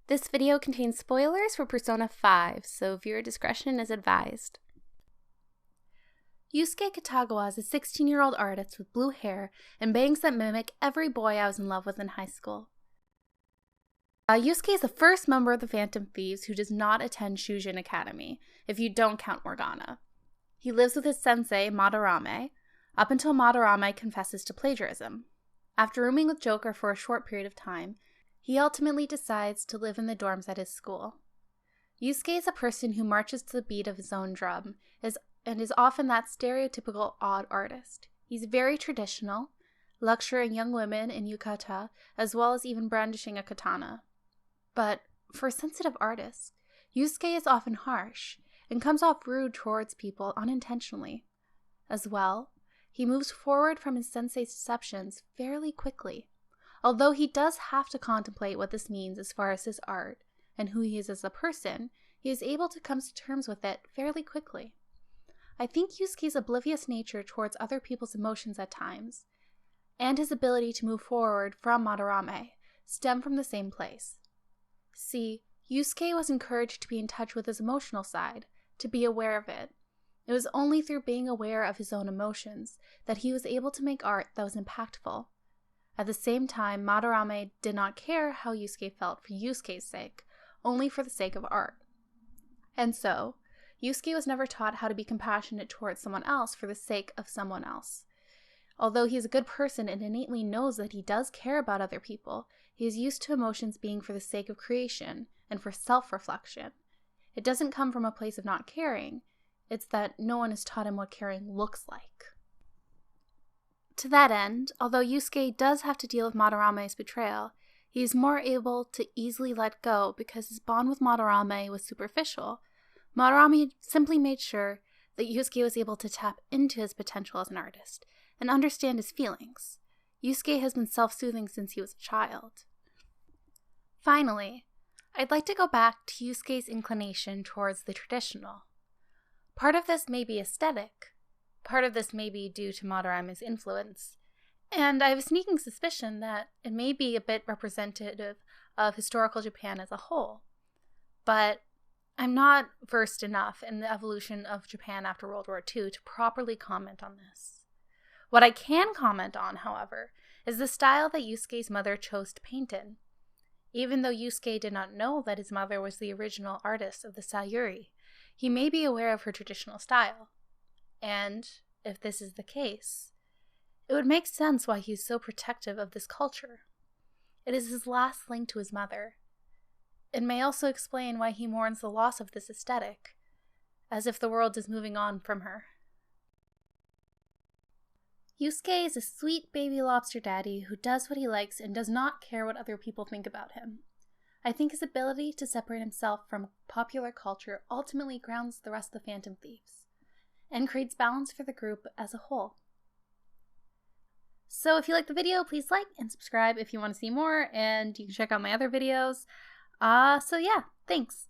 This video contains spoilers for Persona 5, so viewer discretion is advised. Yusuke Kitagawa is a 16-year-old artist with blue hair and bangs that mimic every boy I was in love with in high school. Yusuke is the first member of the Phantom Thieves who does not attend Shujin Academy, if you don't count Morgana. He lives with his sensei, Madarame, up until Madarame confesses to plagiarism. After rooming with Joker for a short period of time, he ultimately decides to live in the dorms at his school. Yusuke is a person who marches to the beat of his own drum, and is often that stereotypical odd artist. He's very traditional, lecturing young women in yukata, as well as even brandishing a katana. But for a sensitive artist, Yusuke is often harsh, and comes off rude towards people unintentionally. As well, he moves forward from his sensei's deceptions fairly quickly, although he does have to contemplate what this means as far as his art, and who he is as a person. He is able to come to terms with it fairly quickly. I think Yusuke's oblivious nature towards other people's emotions at times, and his ability to move forward from Madarame, stem from the same place. See, Yusuke was encouraged to be in touch with his emotional side, to be aware of it. It was only through being aware of his own emotions that he was able to make art that was impactful. At the same time, Madarame did not care how Yusuke felt for Yusuke's sake, only for the sake of art. And so, Yusuke was never taught how to be compassionate towards someone else for the sake of someone else. Although he is a good person and innately knows that he does care about other people, he is used to emotions being for the sake of creation and for self-reflection. It doesn't come from a place of not caring, it's that no one has taught him what caring looks like. To that end, although Yusuke does have to deal with Madarame's betrayal, he is more able to easily let go because his bond with Madarame was superficial. Madarame simply made sure that Yusuke was able to tap into his potential as an artist and understand his feelings. Yusuke has been self-soothing since he was a child. Finally, I'd like to go back to Yusuke's inclination towards the traditional. Part of this may be aesthetic, part of this may be due to Madarame's influence, and I have a sneaking suspicion that it may be a bit representative of historical Japan as a whole. But I'm not versed enough in the evolution of Japan after World War II to properly comment on this. What I can comment on, however, is the style that Yusuke's mother chose to paint in. Even though Yusuke did not know that his mother was the original artist of the Sayuri, he may be aware of her traditional style. And, if this is the case, it would make sense why he is so protective of this culture. It is his last link to his mother. It may also explain why he mourns the loss of this aesthetic, as if the world is moving on from her. Yusuke is a sweet baby lobster daddy who does what he likes and does not care what other people think about him. I think his ability to separate himself from popular culture ultimately grounds the rest of the Phantom Thieves, and creates balance for the group as a whole. So if you like the video, please like and subscribe if you want to see more, and you can check out my other videos. So yeah, thanks.